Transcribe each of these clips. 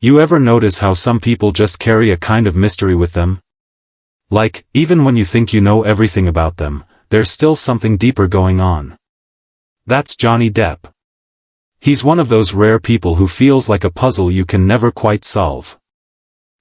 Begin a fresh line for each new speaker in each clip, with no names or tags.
You ever notice how some people just carry a kind of mystery with them? Like, even when you think you know everything about them, there's still something deeper going on. That's Johnny Depp. He's one of those rare people who feels like a puzzle you can never quite solve.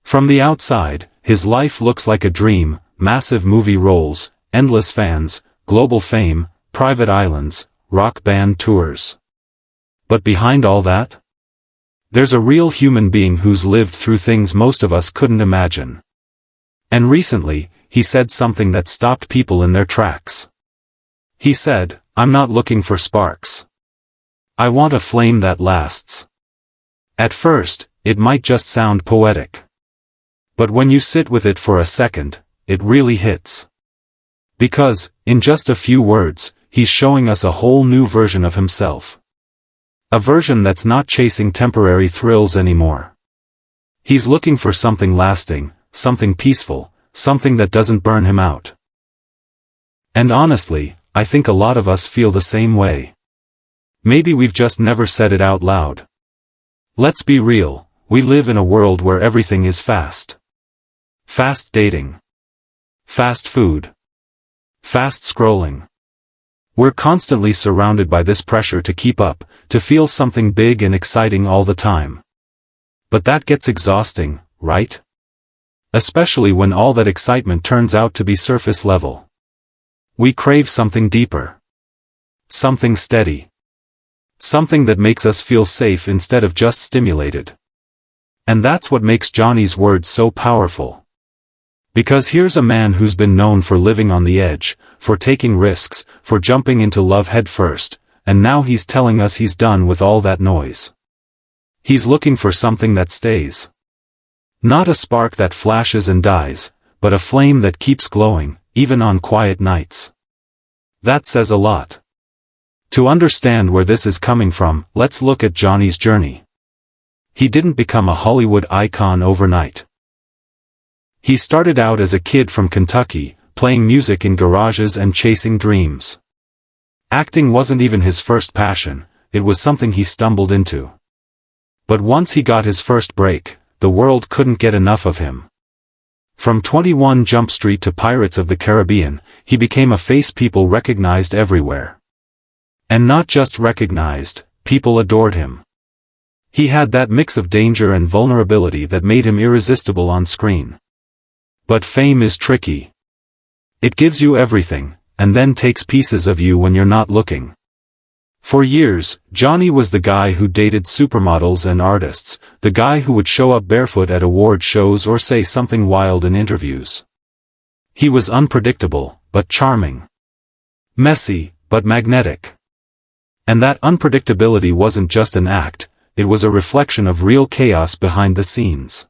From the outside, his life looks like a dream: massive movie roles, endless fans, global fame, private islands, rock band tours. But behind all that, there's a real human being who's lived through things most of us couldn't imagine. And recently, he said something that stopped people in their tracks. He said, "I'm not looking for sparks. I want a flame that lasts." At first, it might just sound poetic. But when you sit with it for a second, it really hits. Because, in just a few words, he's showing us a whole new version of himself. A version that's not chasing temporary thrills anymore. He's looking for something lasting, something peaceful, something that doesn't burn him out. And honestly, I think a lot of us feel the same way. Maybe we've just never said it out loud. Let's be real, we live in a world where everything is fast. Fast dating. Fast food. Fast scrolling. We're constantly surrounded by this pressure to keep up, to feel something big and exciting all the time. But that gets exhausting, right? Especially when all that excitement turns out to be surface level. We crave something deeper. Something steady. Something that makes us feel safe instead of just stimulated. And that's what makes Johnny's words so powerful. Because here's a man who's been known for living on the edge, for taking risks, for jumping into love head first, and now he's telling us he's done with all that noise. He's looking for something that stays. Not a spark that flashes and dies, but a flame that keeps glowing, even on quiet nights. That says a lot. To understand where this is coming from, let's look at Johnny's journey. He didn't become a Hollywood icon overnight. He started out as a kid from Kentucky, playing music in garages and chasing dreams. Acting wasn't even his first passion, it was something he stumbled into. But once he got his first break, the world couldn't get enough of him. From 21 Jump Street to Pirates of the Caribbean, he became a face people recognized everywhere. And not just recognized, people adored him. He had that mix of danger and vulnerability that made him irresistible on screen. But fame is tricky. It gives you everything, and then takes pieces of you when you're not looking. For years, Johnny was the guy who dated supermodels and artists, the guy who would show up barefoot at award shows or say something wild in interviews. He was unpredictable, but charming. Messy, but magnetic. And that unpredictability wasn't just an act, it was a reflection of real chaos behind the scenes.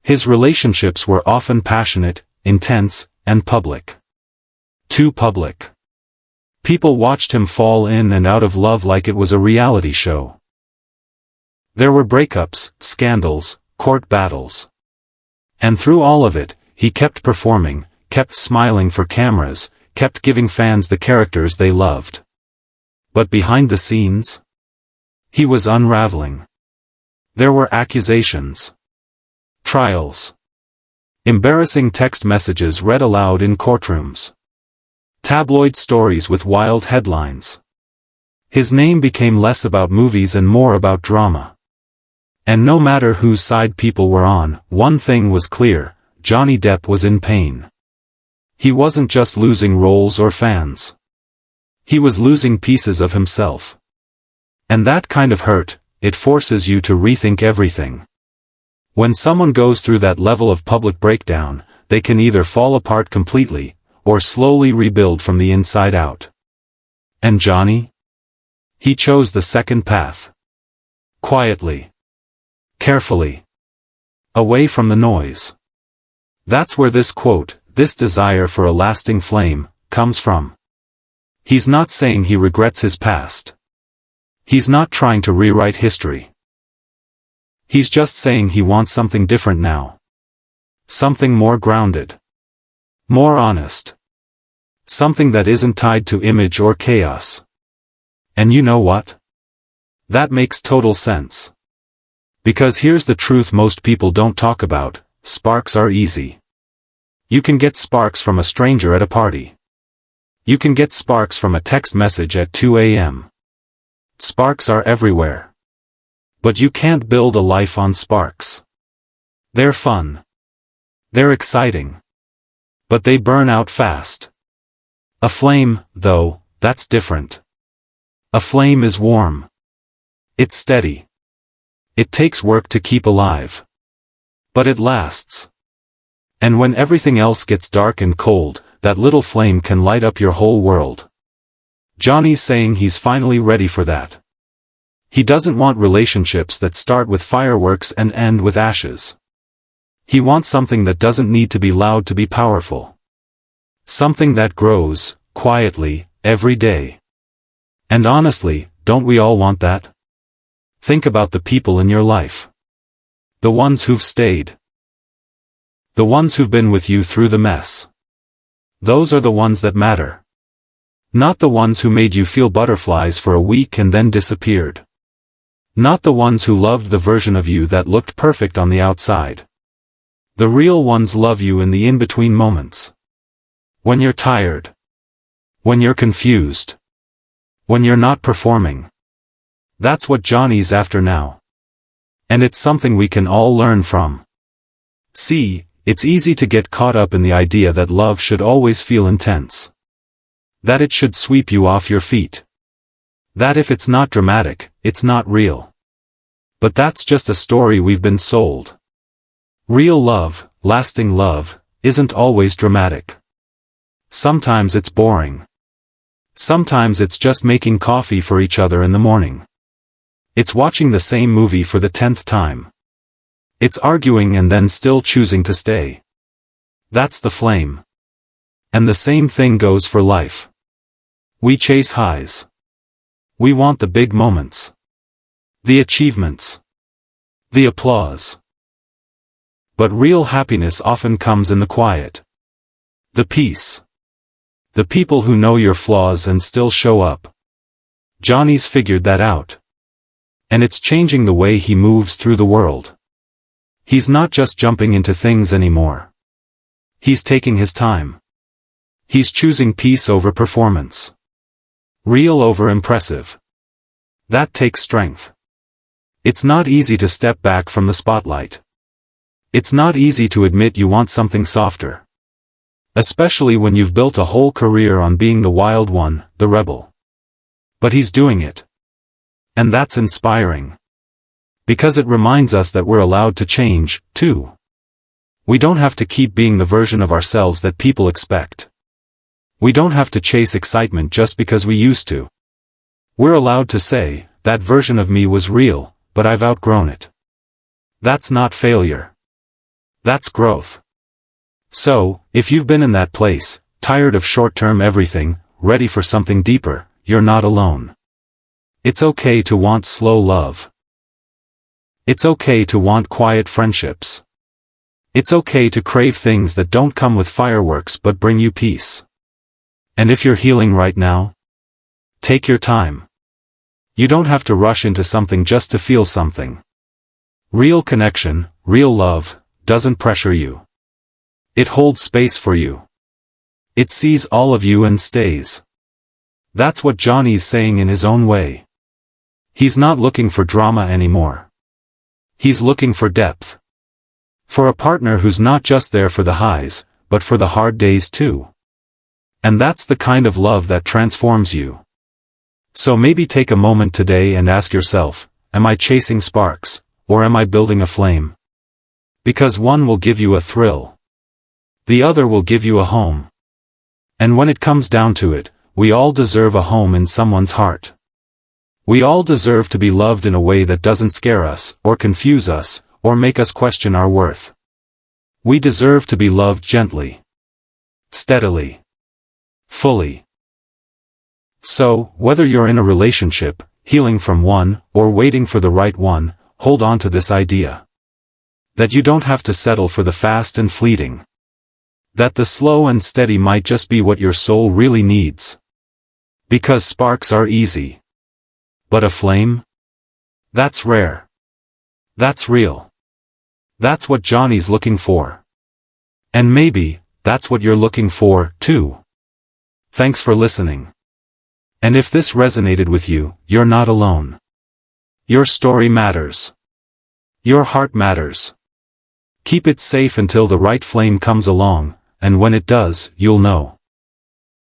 His relationships were often passionate, intense, and public. Too public. People watched him fall in and out of love like it was a reality show. There were breakups, scandals, court battles. And through all of it, he kept performing, kept smiling for cameras, kept giving fans the characters they loved. But behind the scenes, he was unraveling. There were accusations. Trials. Embarrassing text messages read aloud in courtrooms. Tabloid stories with wild headlines. His name became less about movies and more about drama. And no matter whose side people were on, one thing was clear: Johnny Depp was in pain. He wasn't just losing roles or fans. He was losing pieces of himself. And that kind of hurt, it forces you to rethink everything. When someone goes through that level of public breakdown, they can either fall apart completely, or slowly rebuild from the inside out. And Johnny? He chose the second path. Quietly. Carefully. Away from the noise. That's where this quote, this desire for a lasting flame, comes from. He's not saying he regrets his past. He's not trying to rewrite history. He's just saying he wants something different now. Something more grounded. More honest. Something that isn't tied to image or chaos. And you know what? That makes total sense. Because here's the truth most people don't talk about: sparks are easy. You can get sparks from a stranger at a party. You can get sparks from a text message at 2 a.m. Sparks are everywhere. But you can't build a life on sparks. They're fun. They're exciting. But they burn out fast. A flame, though, that's different. A flame is warm. It's steady. It takes work to keep alive. But it lasts. And when everything else gets dark and cold, that little flame can light up your whole world. Johnny's saying he's finally ready for that. He doesn't want relationships that start with fireworks and end with ashes. He wants something that doesn't need to be loud to be powerful. Something that grows, quietly, every day. And honestly, don't we all want that? Think about the people in your life. The ones who've stayed. The ones who've been with you through the mess. Those are the ones that matter. Not the ones who made you feel butterflies for a week and then disappeared. Not the ones who loved the version of you that looked perfect on the outside. The real ones love you in the in-between moments. When you're tired. When you're confused. When you're not performing. That's what Johnny's after now. And it's something we can all learn from. See, it's easy to get caught up in the idea that love should always feel intense. That it should sweep you off your feet. That if it's not dramatic, it's not real. But that's just a story we've been sold. Real love, lasting love, isn't always dramatic. Sometimes it's boring. Sometimes it's just making coffee for each other in the morning. It's watching the same movie for the 10th time. It's arguing and then still choosing to stay. That's the flame. And the same thing goes for life. We chase highs. We want the big moments. The achievements. The applause. But real happiness often comes in the quiet. The peace. The people who know your flaws and still show up. Johnny's figured that out. And it's changing the way he moves through the world. He's not just jumping into things anymore. He's taking his time. He's choosing peace over performance. Real over impressive. That takes strength. It's not easy to step back from the spotlight. It's not easy to admit you want something softer. Especially when you've built a whole career on being the wild one, the rebel. But he's doing it. And that's inspiring. Because it reminds us that we're allowed to change, too. We don't have to keep being the version of ourselves that people expect. We don't have to chase excitement just because we used to. We're allowed to say, that version of me was real, but I've outgrown it. That's not failure. That's growth. So, if you've been in that place, tired of short-term everything, ready for something deeper, you're not alone. It's okay to want slow love. It's okay to want quiet friendships. It's okay to crave things that don't come with fireworks but bring you peace. And if you're healing right now, take your time. You don't have to rush into something just to feel something. Real connection, real love, doesn't pressure you. It holds space for you. It sees all of you and stays. That's what Johnny's saying in his own way. He's not looking for drama anymore. He's looking for depth. For a partner who's not just there for the highs, but for the hard days too. And that's the kind of love that transforms you. So maybe take a moment today and ask yourself, am I chasing sparks, or am I building a flame? Because one will give you a thrill. The other will give you a home. And when it comes down to it, we all deserve a home in someone's heart. We all deserve to be loved in a way that doesn't scare us, or confuse us, or make us question our worth. We deserve to be loved gently. Steadily. Fully. So, whether you're in a relationship, healing from one, or waiting for the right one, hold on to this idea. That you don't have to settle for the fast and fleeting. That the slow and steady might just be what your soul really needs. Because sparks are easy. But a flame? That's rare. That's real. That's what Johnny's looking for. And maybe, that's what you're looking for, too. Thanks for listening. And if this resonated with you, you're not alone. Your story matters. Your heart matters. Keep it safe until the right flame comes along, and when it does, you'll know.